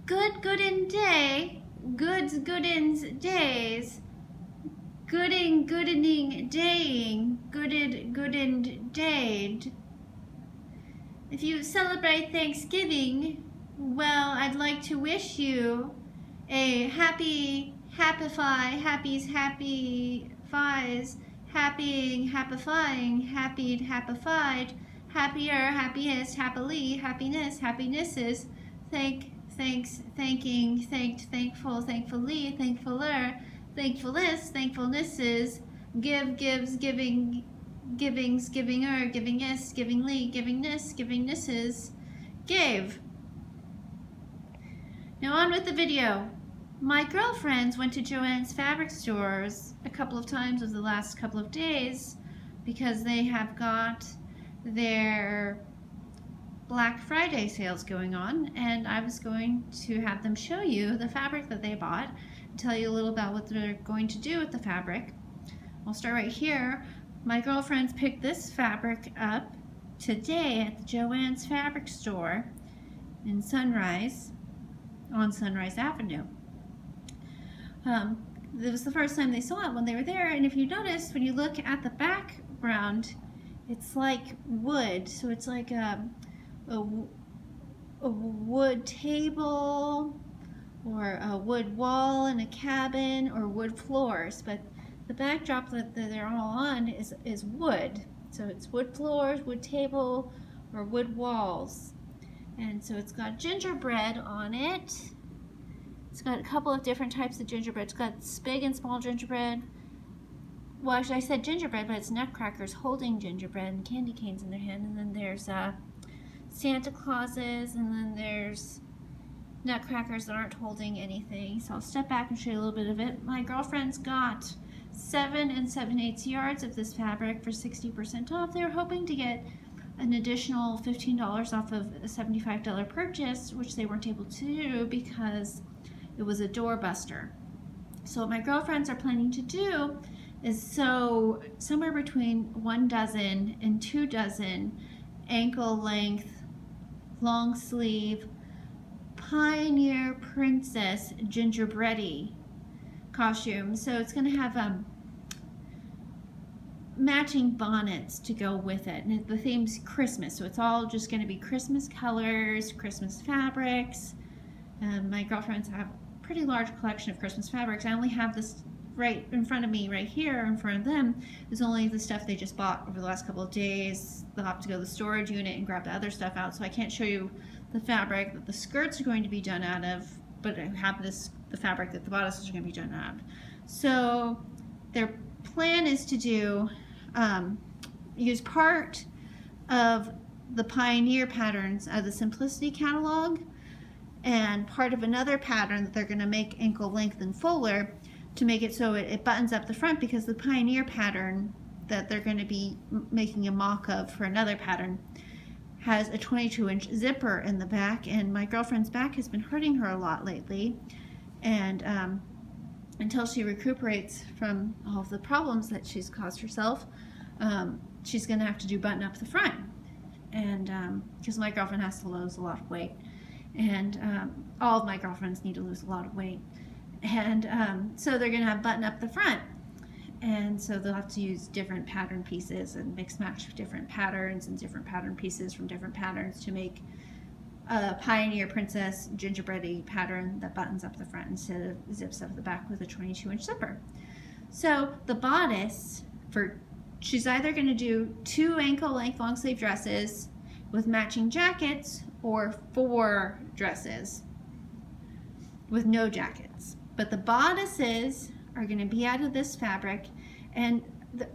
Goodin day, goodins days, goodening daying, goodin dayed. If you celebrate Thanksgiving, well, I'd like to wish you a happy, happy's happy fies, happifying, happified, happier, happiest, happily, happinesses, thanking, thankful, thankfully, thankfuller, thankfulnesses, gives, givings, givingness, givingnesses, gave. Now on with the video. My girlfriends went to Joann's fabric stores a couple of times over the last couple of days because they have got their Black Friday sales going on, and I was going to have them show you the fabric that they bought and tell you a little about what they're going to do with the fabric. I'll start right here. My girlfriends picked this fabric up today at the Joann's fabric store in Sunrise, on Sunrise Avenue. It was the first time they saw it when they were there, and if you notice, when you look at the background, it's like wood. So it's like a wood table or a wood wall in a cabin or wood floors, but the backdrop that they're all on is wood. So it's wood floors, wood table, or wood walls. And so it's got gingerbread on it. It's got a couple of different types of gingerbread. It's got big and small gingerbread. Well, actually I said gingerbread, but it's nutcrackers holding gingerbread and candy canes in their hand. And then there's Santa Clauses, and then there's nutcrackers that aren't holding anything. So I'll step back and show you a little bit of it. My girlfriend's got 7 7/8 yards of this fabric for 60% off. They're hoping to get an additional $15 off of a $75 purchase, which they weren't able to do because it was a doorbuster. So what my girlfriends are planning to do is sew somewhere between 1 dozen and 2 dozen ankle length, long sleeve, Pioneer Princess Gingerbready costume. So it's going to have matching bonnets to go with it, and the theme's Christmas, so it's all just going to be Christmas colors, Christmas fabrics. My girlfriends have a pretty large collection of Christmas fabrics. I only have this right in front of me, right here in front of them is only the stuff they just bought over the last couple of days. They'll have to go to the storage unit and grab the other stuff out, so I can't show you the fabric that the skirts are going to be done out of, but I have the fabric that the bodices are going to be done out of. So their plan is to do use part of the Pioneer patterns of the Simplicity catalog and part of another pattern that they're going to make ankle length and fuller to make it so it buttons up the front, because the Pioneer pattern that they're going to be making a mock of for another pattern has a 22-inch zipper in the back, and my girlfriend's back has been hurting her a lot lately, and until she recuperates from all of the problems that she's caused herself, she's going to have to do button up the front, and because my girlfriend has to lose a lot of weight, and all of my girlfriends need to lose a lot of weight, and so they're going to have button up the front, and so they'll have to use different pattern pieces and mix match different patterns and different pattern pieces from different patterns to make a Pioneer Princess Gingerbready pattern that buttons up the front instead of zips up the back with a 22-inch zipper. So the bodice, she's either going to do 2 ankle length long sleeve dresses with matching jackets or 4 dresses with no jackets. But the bodices are going to be out of this fabric, and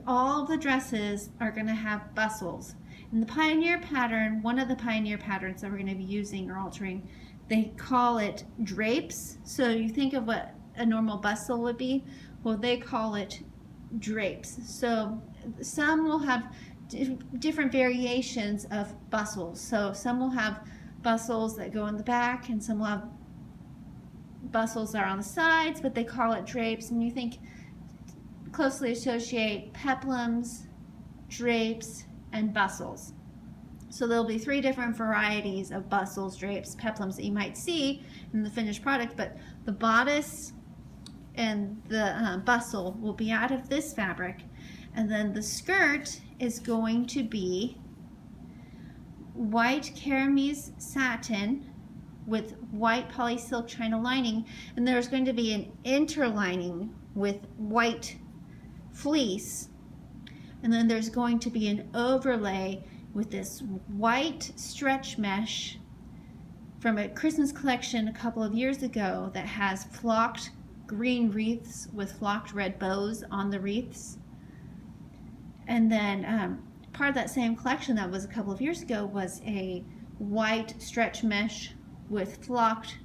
all the dresses are going to have bustles. In the Pioneer pattern, one of the Pioneer patterns that we're going to be using or altering, they call it drapes. So you think of what a normal bustle would be, well, they call it drapes. So some will have different variations of bustles. So some will have bustles that go in the back, and some will have bustles that are on the sides, but they call it drapes. And you think, closely associate peplums, drapes, and bustles. So there'll be 3 different varieties of bustles, drapes, peplums that you might see in the finished product, but the bodice and the bustle will be out of this fabric, and then the skirt is going to be white caramese satin with white polysilk China lining, and there's going to be an interlining with white fleece, and then there's going to be an overlay with this white stretch mesh from a Christmas collection a couple of years ago that has flocked green wreaths with flocked red bows on the wreaths. And then part of that same collection that was a couple of years ago was a white stretch mesh with flocked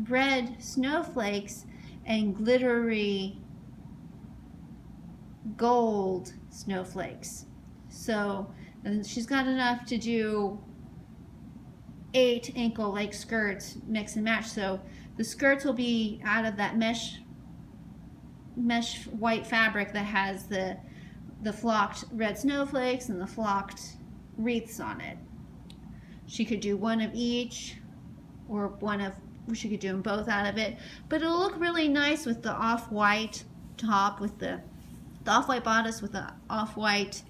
red snowflakes and glittery gold snowflakes. So and she's got enough to do 8 ankle-length skirts, mix and match. So the skirts will be out of that mesh white fabric that has the flocked red snowflakes and the flocked wreaths on it. She could do one of each, or she could do them both out of it, but it'll look really nice with the off-white top, with the off-white bodice with the off-white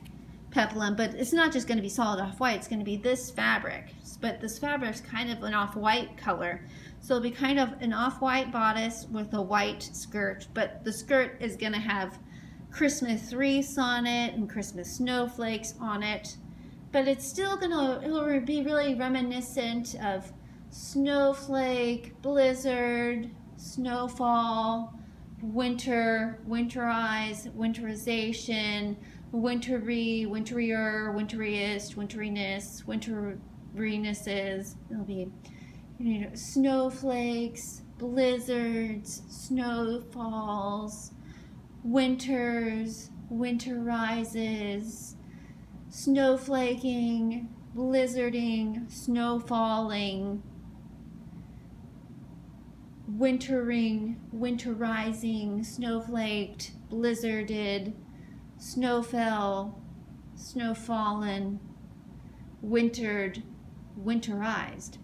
peplum. But it's not just going to be solid off-white, it's going to be this fabric, but this fabric is kind of an off-white color, so it'll be kind of an off-white bodice with a white skirt, but the skirt is going to have Christmas wreaths on it and Christmas snowflakes on it, but it's still it'll be really reminiscent of snowflake, blizzard, snowfall, winter, winterize, winterization, wintry, winterier, winteriest, winteriness, winterinesses. It'll be, snowflakes, blizzards, snowfalls, winters, winterizes, snowflaking, blizzarding, snowfalling, wintering, winterizing, snowflaked, blizzarded, snowfell, snowfallen, wintered, winterized.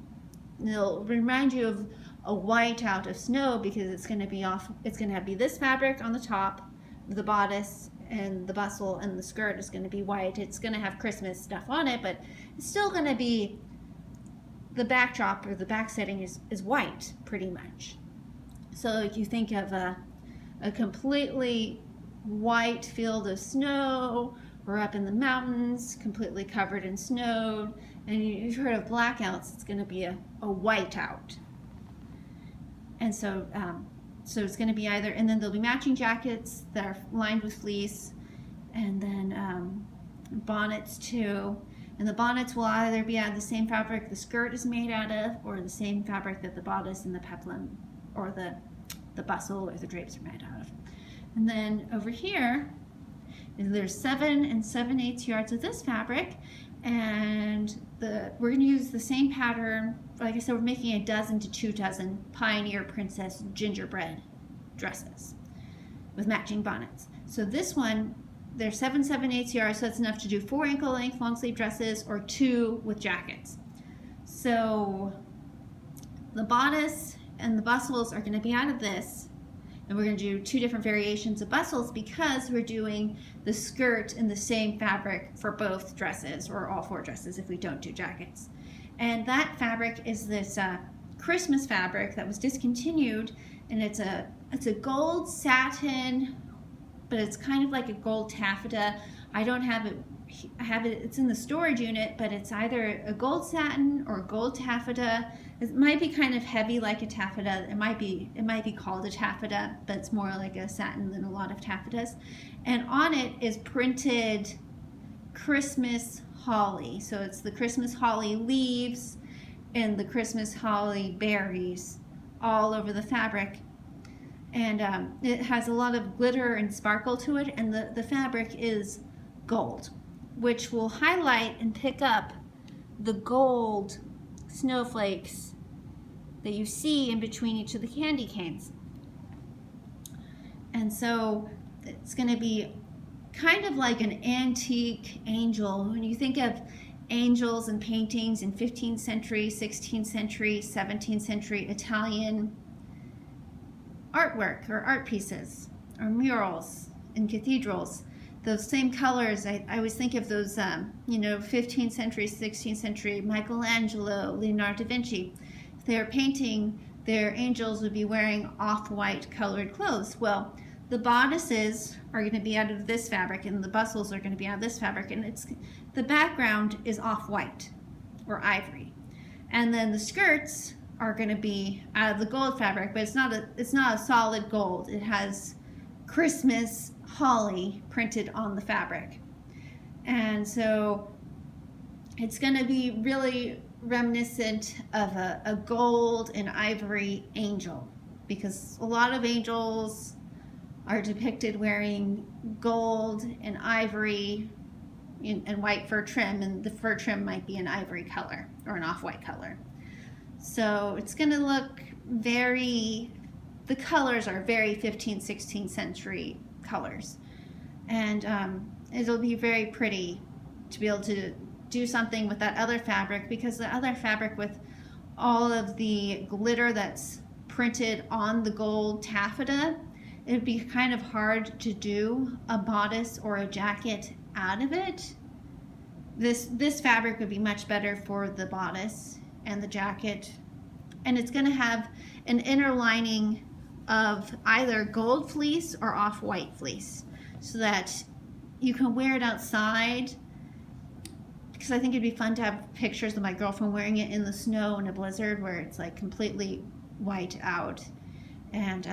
It'll remind you of a whiteout of snow because it's going to be this fabric on the top, the bodice and the bustle, and the skirt is going to be white. It's going to have Christmas stuff on it, but it's still going to be, the backdrop or the back setting is white pretty much. So if you think of a completely white field of snow, or up in the mountains completely covered in snow, and you've heard of blackouts, it's going to be a whiteout. And so it's going to be either, and then there'll be matching jackets that are lined with fleece, and then bonnets too. And the bonnets will either be out of the same fabric the skirt is made out of, or the same fabric that the bodice and the peplum or the bustle or the drapes are made out of. And then over here, there's 7 7/8 yards of this fabric, and we're going to use the same pattern. Like I said, we're making 1 dozen to 2 dozen Pioneer Princess Gingerbread dresses with matching bonnets. So this one, they're 7 7/8 yards, so that's enough to do 4 ankle-length long sleeve dresses or 2 with jackets. So the bodice and the bustles are going to be out of this, and we're going to do 2 different variations of bustles because we're doing the skirt in the same fabric for both dresses, or all 4 dresses if we don't do jackets. And that fabric is this Christmas fabric that was discontinued, and it's a gold satin, but it's kind of like a gold taffeta. I don't have it. It's in the storage unit, but it's either a gold satin or gold taffeta. It might be kind of heavy like a taffeta. It might be called a taffeta, but it's more like a satin than a lot of taffetas. And on it is printed Christmas holly. So it's the Christmas holly leaves and the Christmas holly berries all over the fabric. And it has a lot of glitter and sparkle to it, and the fabric is gold, which will highlight and pick up the gold snowflakes that you see in between each of the candy canes. And so it's going to be kind of like an antique angel. When you think of angels and paintings in 15th century, 16th century, 17th century Italian artwork or art pieces or murals in cathedrals. Those same colors, I always think of those, 15th century, 16th century Michelangelo, Leonardo da Vinci. If they were painting, their angels would be wearing off-white colored clothes. Well, the bodices are going to be out of this fabric, and the bustles are going to be out of this fabric, and the background is off-white or ivory, and then the skirts are going to be out of the gold fabric, but it's not a solid gold. It has Christmas holly printed on the fabric, and so it's going to be really reminiscent of a gold and ivory angel, because a lot of angels are depicted wearing gold and ivory and white fur trim, and the fur trim might be an ivory color or an off-white color. So it's going to look the colors are very 15th, 16th century colors. And it'll be very pretty to be able to do something with that other fabric, because the other fabric with all of the glitter that's printed on the gold taffeta, it'd be kind of hard to do a bodice or a jacket out of it. This fabric would be much better for the bodice and the jacket, and it's going to have an inner lining of either gold fleece or off-white fleece, so that you can wear it outside, because I think it'd be fun to have pictures of my girlfriend wearing it in the snow in a blizzard where it's like completely white out, and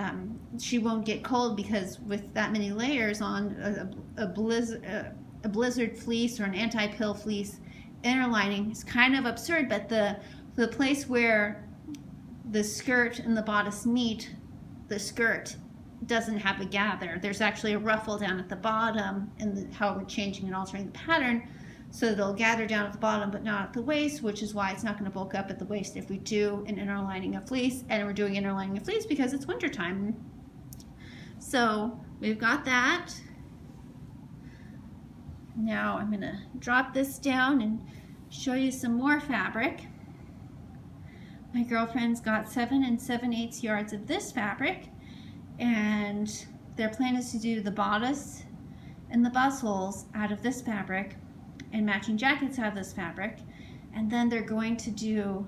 she won't get cold, because with that many layers on a blizzard fleece or an anti-pill fleece inner lining is kind of absurd. But the place where the skirt and the bodice meet, the skirt doesn't have a gather. There's actually a ruffle down at the bottom, and how we're changing and altering the pattern, so they'll gather down at the bottom but not at the waist, which is why it's not going to bulk up at the waist if we do an inner lining of fleece. And we're doing inner lining of fleece because it's wintertime. So we've got that. Now I'm going to drop this down and show you some more fabric. My girlfriend's got 7 7/8 yards of this fabric, and their plan is to do the bodice and the bustles out of this fabric and matching jackets out of this fabric, and then they're going to do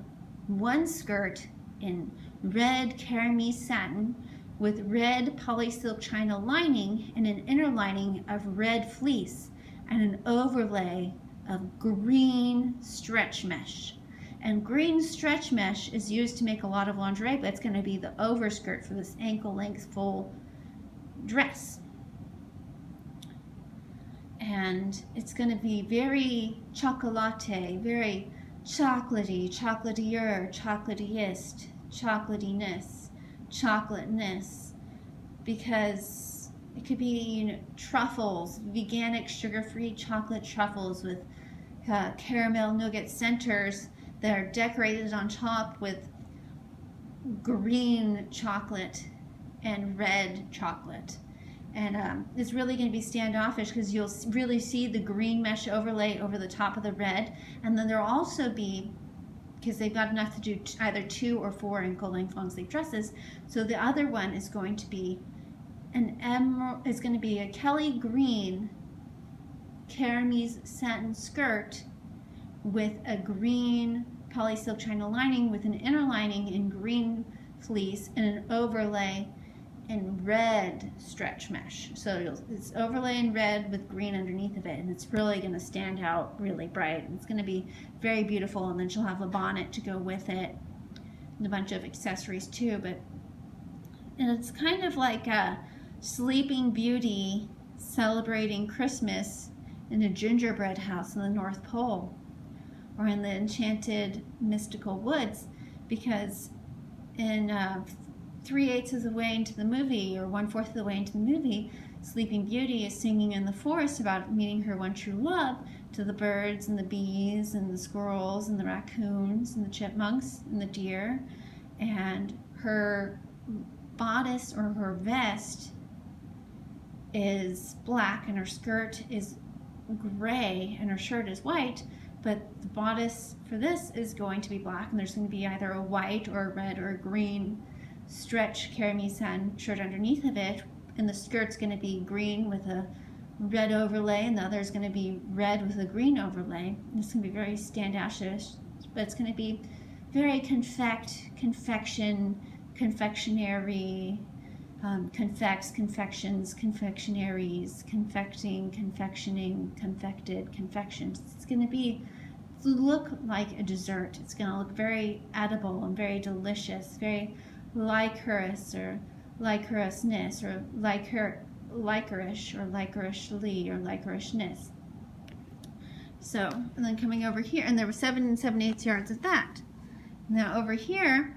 one skirt in red caramel satin with red polysilk china lining and an inner lining of red fleece and an overlay of green stretch mesh. And green stretch mesh is used to make a lot of lingerie, but it's going to be the overskirt for this ankle length full dress. And it's going to be very chocolate, very chocolatey, chocolatier, chocolatiest, chocolatiness, chocolateness, because it could be truffles, veganic sugar-free chocolate truffles with caramel nougat centers that are decorated on top with green chocolate and red chocolate. And it's really going to be standoffish, because you'll really see the green mesh overlay over the top of the red. And then there'll also be, because they've got enough to do either 2 or 4 ankle length long sleeve dresses, so the other one is going to be an emerald, is going to be a Kelly green caramel satin skirt with a green polysilk china lining with an inner lining in green fleece and an overlay in red stretch mesh. So it's overlay in red with green underneath of it, and it's really going to stand out really bright. It's going to be very beautiful, and then she'll have a bonnet to go with it and a bunch of accessories too. And it's kind of like a Sleeping Beauty celebrating Christmas in a gingerbread house in the North Pole, or in the enchanted mystical woods, because in 3/8 of the way into the movie, or 1/4 of the way into the movie, Sleeping Beauty is singing in the forest about meeting her one true love to the birds and the bees and the squirrels and the raccoons and the chipmunks and the deer. And her bodice or her vest is black, and her skirt is gray, and her shirt is white, but the bodice for this is going to be black, and there's going to be either a white or a red or a green stretch carry satin shirt underneath of it, and the skirt's going to be green with a red overlay, and the other is going to be red with a green overlay. It's going to be very standoutish, but it's going to be very confectionary, confects, confections, confectionaries, confecting, confectioning, confected, confections. It's going to look like a dessert. It's going to look very edible and very delicious, very licorice or licorousness or licorice or licoricely or licorishness. So, and then coming over here, and there were 7 7/8 yards of that. Now over here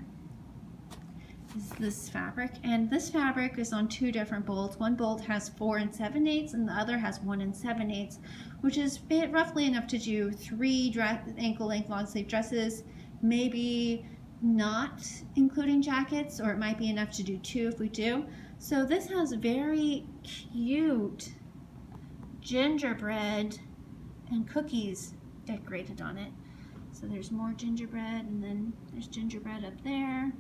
is this fabric, and this fabric is on 2 different bolts. One bolt has 4 7/8 and the other has 1 7/8, which is roughly enough to do 3 ankle length long sleeve dresses, maybe not including jackets, or it might be enough to do 2 if we do. So this has very cute gingerbread and cookies decorated on it. So there's more gingerbread, and then there's gingerbread up there.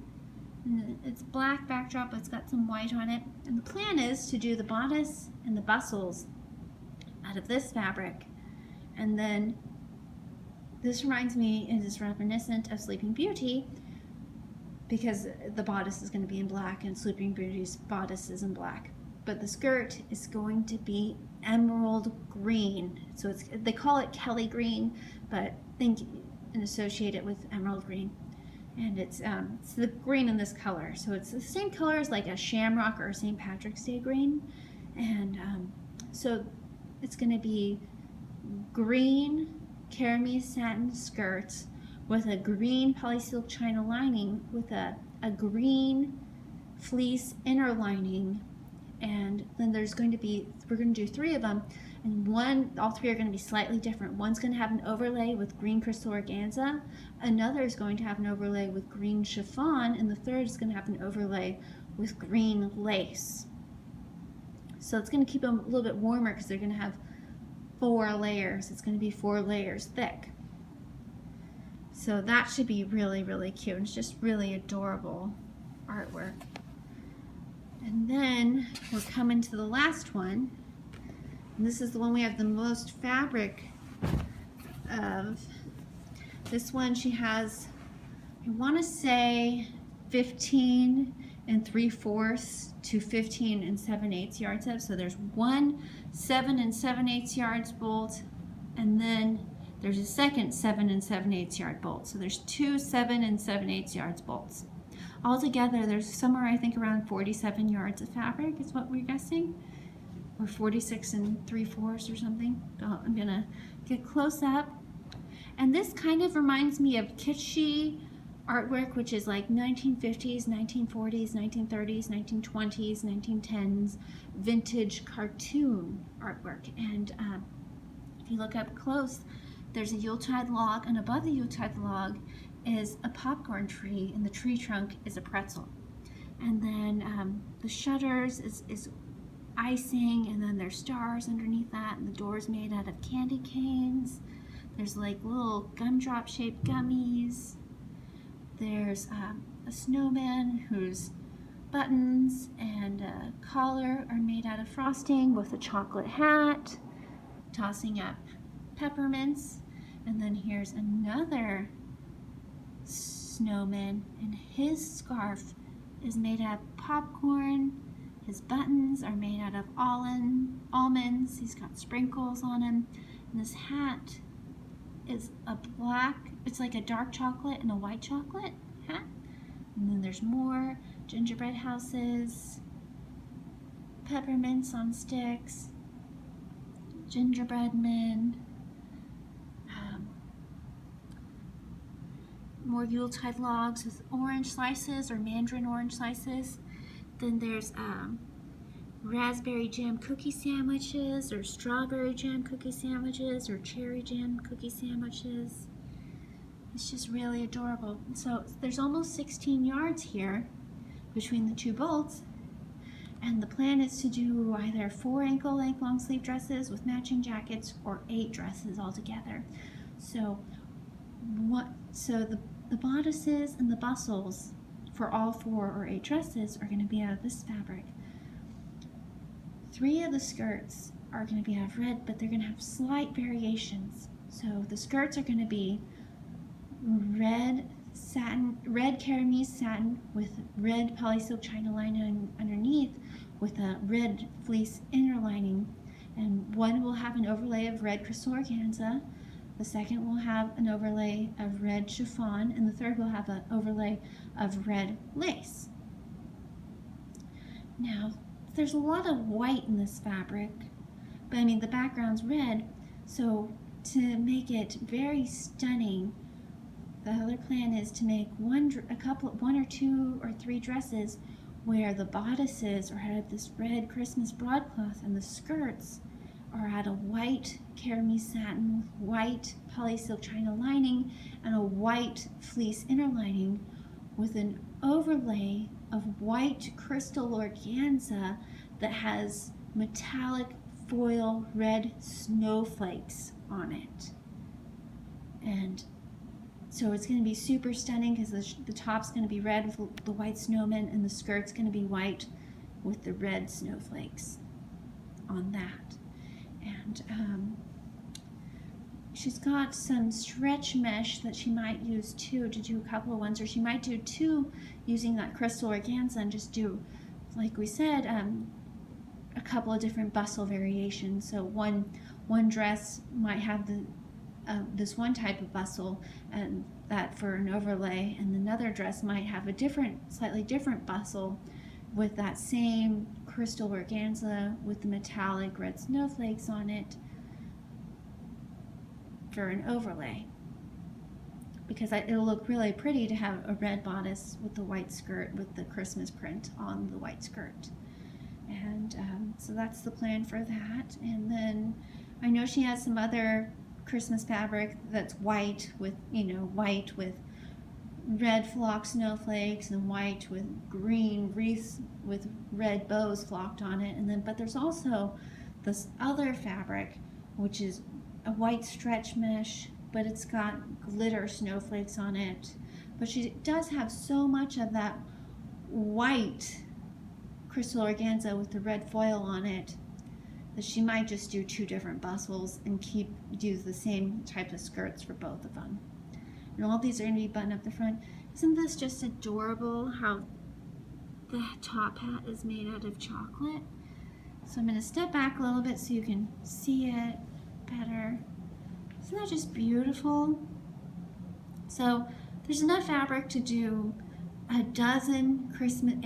And then it's black backdrop, but it's got some white on it. And the plan is to do the bodice and the bustles out of this fabric. And then this reminds me, it is reminiscent of Sleeping Beauty, because the bodice is going to be in black and Sleeping Beauty's bodice is in black. But the skirt is going to be emerald green. So they call it Kelly green, but think and associate it with emerald green. And it's the green in this color. So it's the same color as like a shamrock or a St. Patrick's Day green. And so it's going to be green caramel satin skirts with a green polysilk china lining with a green fleece inner lining. And then there's going to be, we're going to do 3 of them, and all 3 are going to be slightly different. One's going to have an overlay with green crystal organza, another is going to have an overlay with green chiffon, and the third is going to have an overlay with green lace. So it's going to keep them a little bit warmer because they're going to have 4 layers. It's going to be 4 layers thick. So that should be really, really cute. It's just really adorable artwork. And then we're coming to the last one. And this is the one we have the most fabric of. This one she has, I want to say 15 3/4 to 15 7/8 yards of. So there's 1 7 7/8 yards bolt, and then there's a second 7 7/8 yard bolt. So there's 2 7 7/8 yards bolts. Altogether, there's somewhere I think around 47 yards of fabric is what we're guessing, or 46 3/4 or something. I'm gonna get close up, and this kind of reminds me of kitschy artwork, which is like 1950s, 1940s, 1930s, 1920s, 1910s vintage cartoon artwork. And if you look up close, there's a Yuletide log, and above the Yuletide log is a popcorn tree, and the tree trunk is a pretzel. And then the shutters is icing, and then there's stars underneath that, and the door's made out of candy canes. There's like little gumdrop shaped gummies. There's a snowman whose buttons and collar are made out of frosting with a chocolate hat, tossing up peppermints. And then here's another snowman, and his scarf is made out of popcorn. His buttons are made out of almonds. He's got sprinkles on him. And this hat is a black, it's like a dark chocolate and a white chocolate hat. And then there's more gingerbread houses, peppermints on sticks, gingerbread men, more Yuletide logs with orange slices or mandarin orange slices. Then there's raspberry jam cookie sandwiches, or strawberry jam cookie sandwiches, or cherry jam cookie sandwiches. It's just really adorable. So there's almost 16 yards here between the 2 bolts, and the plan is to do either 4 ankle length long sleeve dresses with matching jackets or 8 dresses altogether. So the bodices and the bustles for all 4 or 8 dresses are going to be out of this fabric. 3 of the skirts are going to be out of red, but they're going to have slight variations. So the skirts are going to be red satin, red caramese satin with red polysilk china lining underneath with a red fleece inner lining, and one will have an overlay of red crystal organza, the second will have an overlay of red chiffon, and the third will have an overlay of red lace. Now, there's a lot of white in this fabric, but I mean the background's red, so to make it very stunning, the other plan is to make one or two or three dresses where the bodices are out of this red Christmas broadcloth and the skirts are out of white caramese satin with white polysilk china lining and a white fleece inner lining with an overlay of white crystal organza that has metallic foil red snowflakes on it. And so it's going to be super stunning because the top's going to be red with the white snowman and the skirt's going to be white with the red snowflakes on that. And she's got some stretch mesh that she might use too to do a couple of ones, or she might do two using that crystal organza and just do, like we said, a couple of different bustle variations. So one dress might have this one type of bustle and that for an overlay, and another dress might have a slightly different bustle with that same crystal organza with the metallic red snowflakes on it for an overlay, because it'll look really pretty to have a red bodice with the white skirt with the Christmas print on the white skirt. And so that's the plan for that. And then I know she has some other Christmas fabric that's white with red flocked snowflakes and white with green wreaths with red bows flocked on it. And then, but there's also this other fabric which is a white stretch mesh, but it's got glitter snowflakes on it. But she does have so much of that white crystal organza with the red foil on it that she might just do two different bustles and do the same type of skirts for both of them. And all these are going to be buttoned up the front. Isn't this just adorable how the top hat is made out of chocolate? So I'm going to step back a little bit so you can see it better. Isn't that just beautiful? So there's enough fabric to do a dozen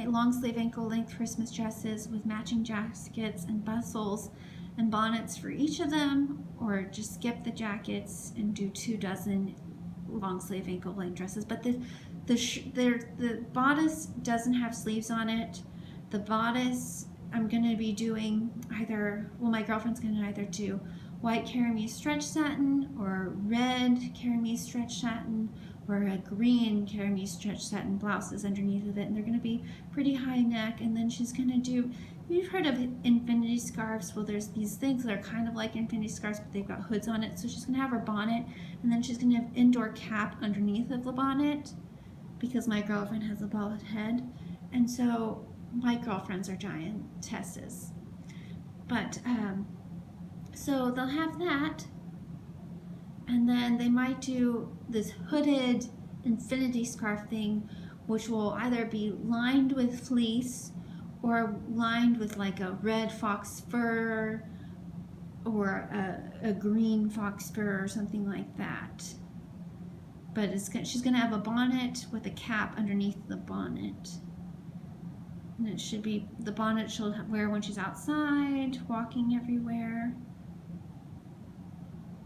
long sleeve ankle length Christmas dresses with matching jackets and bustles and bonnets for each of them, or just skip the jackets and do 24 long sleeve ankle length dresses. But the bodice doesn't have sleeves on it. The bodice I'm going to be doing my girlfriend's going to either do white caramese stretch satin or red caramese stretch satin or a green caramese stretch satin blouses underneath of it, and they're going to be pretty high neck. And then she's going to do, you've heard of infinity scarves. Well, there's these things that are kind of like infinity scarves, but they've got hoods on it. So she's going to have her bonnet, and then she's going to have indoor cap underneath of the bonnet because my girlfriend has a bald head, and so my girlfriends are giantesses. But so they'll have that, and then they might do this hooded infinity scarf thing, which will either be lined with fleece or lined with like a red fox fur or a green fox fur or something like that. But she's going to have a bonnet with a cap underneath the bonnet. And it should be the bonnet she'll wear when she's outside, walking everywhere.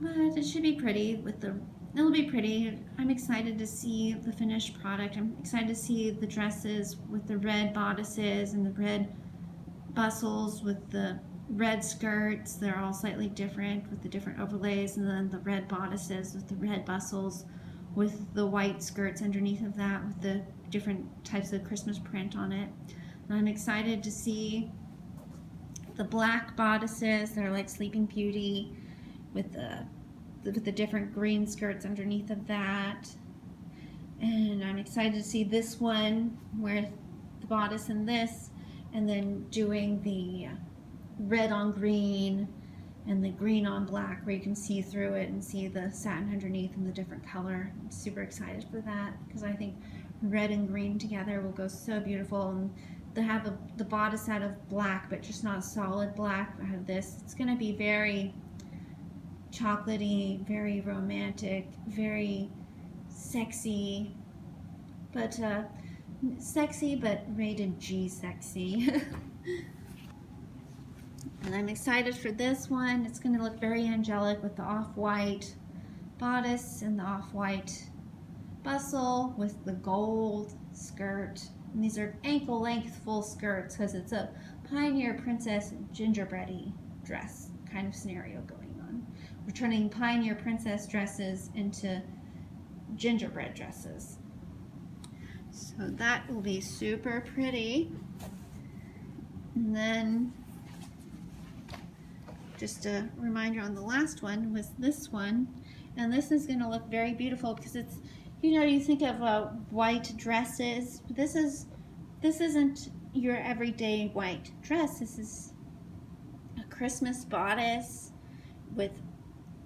But it should be pretty it'll be pretty. I'm excited to see the finished product. I'm excited to see the dresses with the red bodices and the red bustles with the red skirts. They're all slightly different with the different overlays, and then the red bodices with the red bustles with the white skirts underneath of that with the different types of Christmas print on it. And I'm excited to see the black bodices that are like Sleeping Beauty with the with the different green skirts underneath of that. And I'm excited to see this one where the bodice in this, and then doing the red on green and the green on black where you can see through it and see the satin underneath and the different color. I'm super excited for that because I think red and green together will go so beautiful. And they have the bodice out of black, but just not a solid black. I have this. It's going to be very chocolatey, very romantic, very sexy, but rated G sexy. And I'm excited for this one. It's going to look very angelic with the off-white bodice and the off-white bustle with the gold skirt. And these are ankle-length full skirts because it's a Pioneer Princess Gingerbready dress kind of scenario going on. We're turning Pioneer Princess dresses into gingerbread dresses. So that will be super pretty. And then just a reminder on the last one was this one, and this is going to look very beautiful because it's, you know, you think of white dresses. This isn't your everyday white dress. This is a Christmas bodice with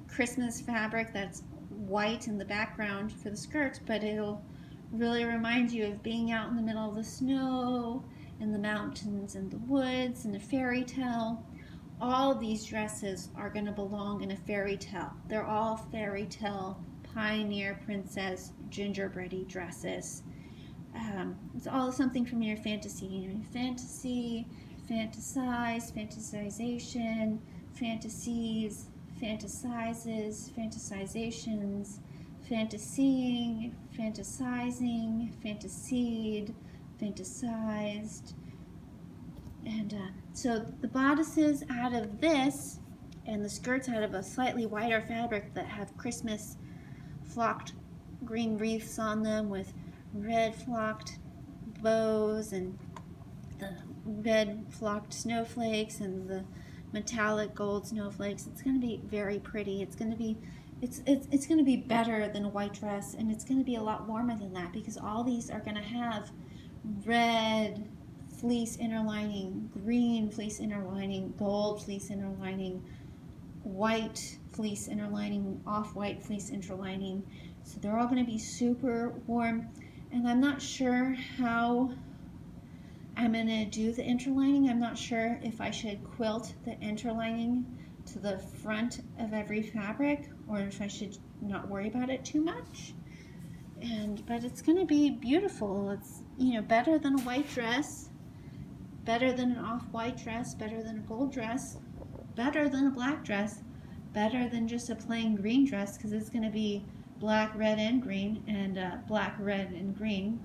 Christmas fabric that's white in the background for the skirt, but it'll really remind you of being out in the middle of the snow, in the mountains, in the woods, in a fairy tale. All these dresses are going to belong in a fairy tale. They're all fairy tale Pioneer Princess Gingerbready dresses. It's all something from your fantasy. You know, fantasy, fantasize, fantasization, fantasies, fantasizes, fantasizations, fantasying, fantasizing, fantasied, fantasized. And so the bodices out of this and the skirts out of a slightly whiter fabric that have Christmas flocked green wreaths on them with red flocked bows and the red flocked snowflakes and the metallic gold snowflakes. It's going to be very pretty. It's going to be better than a white dress, and it's going to be a lot warmer than that because all these are going to have red fleece inner lining, green fleece inner lining, gold fleece inner lining, white fleece inner lining, off-white fleece inner lining. So they're all going to be super warm, and I'm not sure how I'm going to do the interlining. I'm not sure if I should quilt the interlining to the front of every fabric or if I should not worry about it too much. But it's going to be beautiful. It's, you know, better than a white dress, better than an off-white dress, better than a gold dress, better than a black dress, better than just a plain green dress because it's going to be black, red, and green, and black, red, and green.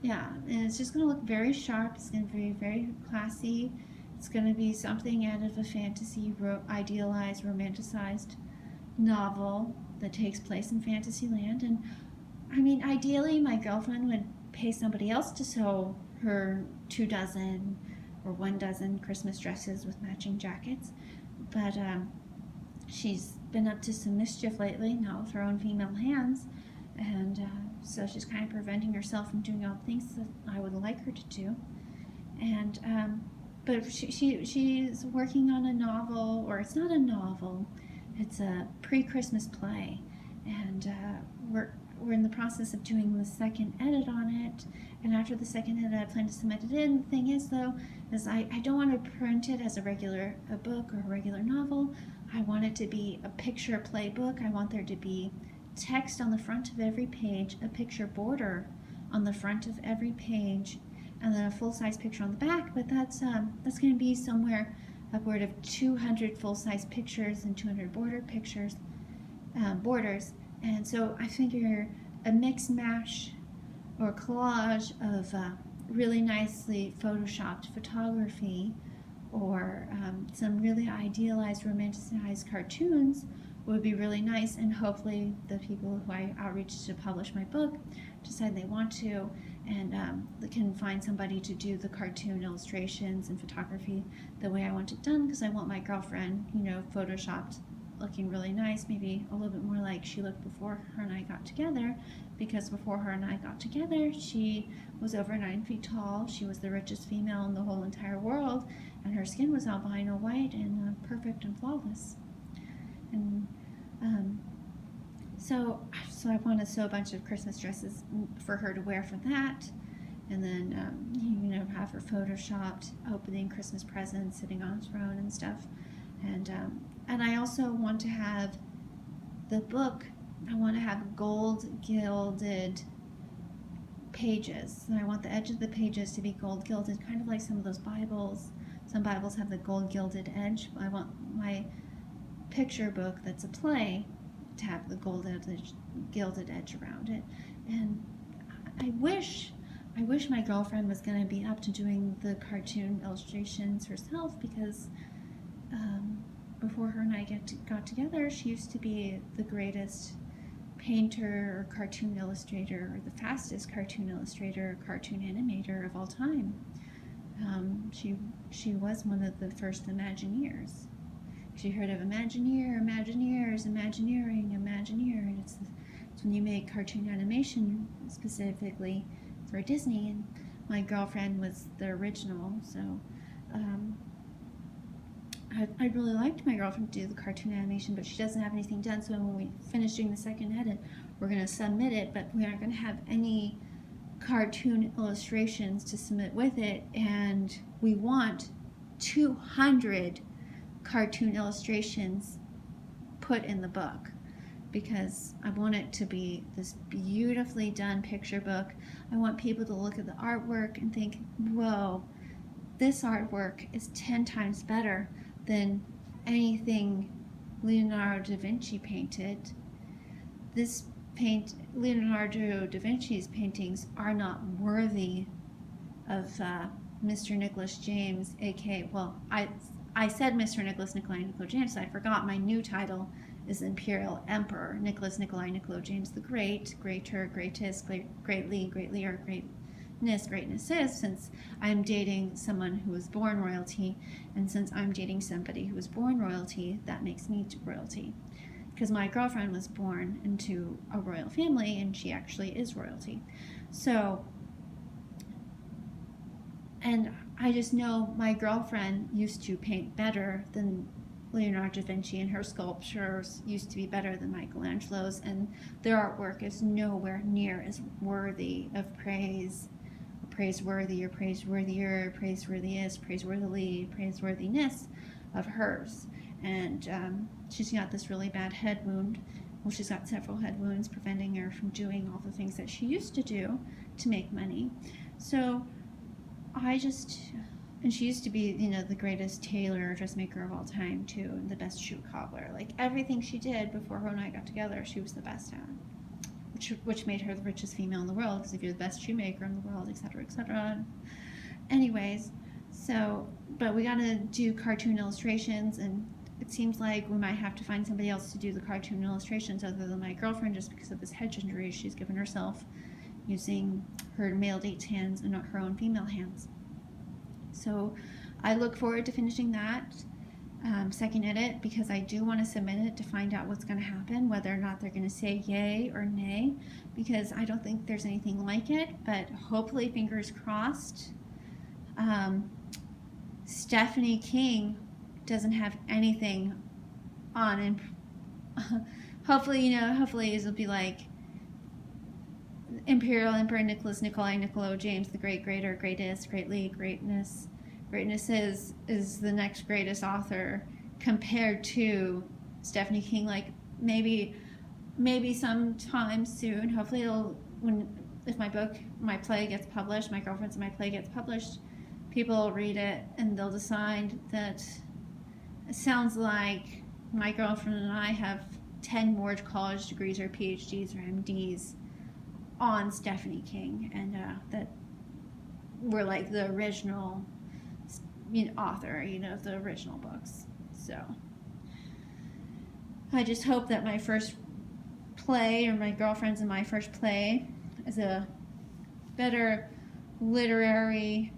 Yeah, and it's just going to look very sharp. It's going to be very classy. It's going to be something out of a fantasy, idealized, romanticized novel that takes place in Fantasyland. And I mean, ideally, my girlfriend would pay somebody else to sew her 24 or 12 Christmas dresses with matching jackets, but she's been up to some mischief lately, not with her own female hands, and so she's kind of preventing herself from doing all the things that I would like her to do. And but she's working on a novel, or it's not a novel, it's a pre-Christmas play, and we're in the process of doing the second edit on it, and after the second edit I plan to submit it in. The thing is though, is I don't want to print it as a book or a regular novel. I want it to be a picture play book. I want there to be text on the front of every page, a picture border on the front of every page, and then a full-size picture on the back, but that's going to be somewhere upward of 200 full-size pictures and 200 border pictures, borders. And so I figure a mix mash or collage of really nicely photoshopped photography or some really idealized, romanticized cartoons would be really nice, and hopefully the people who I outreach to publish my book decide they want to, and they can find somebody to do the cartoon illustrations and photography the way I want it done, because I want my girlfriend, you know, photoshopped looking really nice, maybe a little bit more like she looked before her and I got together, because before her and I got together, she was over 9 feet tall. She was the richest female in the whole entire world, and her skin was albino white and perfect and flawless. And so I want to sew a bunch of Christmas dresses for her to wear for that, and then have her photoshopped opening Christmas presents, sitting on a throne and stuff. And I also want to have the book. I want to have gold gilded pages. And I want the edge of the pages to be gold gilded, kind of like some of those Bibles. Some Bibles have the gold gilded edge. I want my picture book that's a play to have the gold gilded edge around it. And I wish my girlfriend was going to be up to doing the cartoon illustrations herself, because before her and I got together, she used to be the greatest painter or cartoon illustrator, or the fastest cartoon illustrator or cartoon animator of all time. She was one of the first Imagineers. She heard of Imagineer, Imagineers, Imagineering, Imagineer, and it's when you make cartoon animation specifically for Disney. And my girlfriend was the original, so I really liked my girlfriend to do the cartoon animation, but she doesn't have anything done. So when we finish doing the second edit, we're going to submit it, but we aren't going to have any cartoon illustrations to submit with it. And we want 200 cartoon illustrations put in the book, because I want it to be this beautifully done picture book. I want people to look at the artwork and think, whoa, this artwork is 10 times better than anything Leonardo da Vinci painted. Leonardo da Vinci's paintings are not worthy of Mr. Nicholas James, aka, well, I said Mr. Nicholas Nikolai James, so I forgot my new title is Imperial Emperor Nicholas Nikolai James the Great, greater, greatest, greatly, or greatness is, since I'm dating someone who was born royalty, and since I'm dating somebody who was born royalty, that makes me royalty. Because my girlfriend was born into a royal family, and she actually is royalty. So, and I just know my girlfriend used to paint better than Leonardo da Vinci, and her sculptures used to be better than Michelangelo's, and their artwork is nowhere near as worthy of praise, or praiseworthy, or praiseworthier, praiseworthiest, praiseworthily, praiseworthiness of hers. And she's got this really bad head wound. Well, she's got several head wounds preventing her from doing all the things that she used to do to make money. So and she used to be, the greatest tailor, dressmaker of all time too, and the best shoe cobbler. Like, everything she did before her and I got together, she was the best at, which made her the richest female in the world, because if you're the best shoemaker in the world, etc., etc. Anyways, so, but we gotta do cartoon illustrations, and it seems like we might have to find somebody else to do the cartoon illustrations other than my girlfriend, just because of this head injury she's given herself using her male date's hands and not her own female hands. So I look forward to finishing that second edit, because I do want to submit it to find out what's going to happen, whether or not they're going to say yay or nay, because I don't think there's anything like it, but hopefully, fingers crossed, Stephanie King doesn't have anything on, and hopefully it'll be like Imperial Emperor Nicholas Nikolai James the Great, greater, greatest, greatly, greatness. Greatness is the next greatest author compared to Stephanie King. Like, maybe sometime soon. Hopefully if my play gets published, my girlfriend's and my play gets published, people will read it and they'll decide that it sounds like my girlfriend and I have 10 more college degrees or PhDs or MDs on Stephanie King, and that we're like the original author, of the original books. So I just hope that my first play, or my girlfriend's and my first play, is a better literary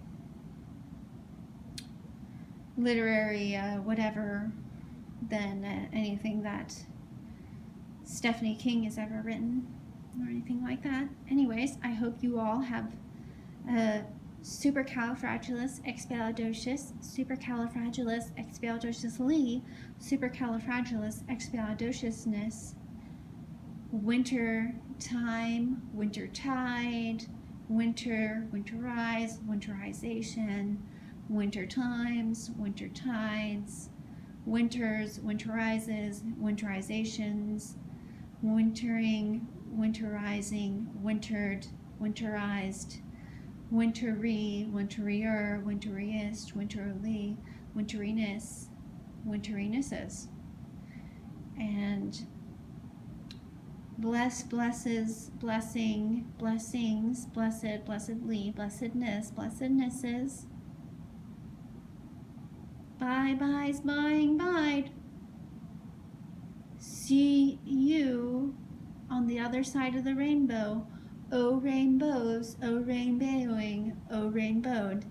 whatever than anything that Stephanie King has ever written or anything like that. Anyways, I hope you all have a supercalifragilisticexpialidocious, supercalifragilisticexpialidociously, supercalifragilisticexpialidociousness, winter time, winter tide, winter, winterize, winterization, winter times, winter tides, winters, winterizes, winterizations, wintering, winterizing, wintered, winterized, wintery, winterier, winteriest, winterly, winteriness, winterinesses. And bless, blesses, blessing, blessings, blessed, blessedly, blessedness, blessednesses. Bye, byes, buying, bide. See you on the other side of the rainbow. Oh rainbows, oh rainbowing, oh rainbowed.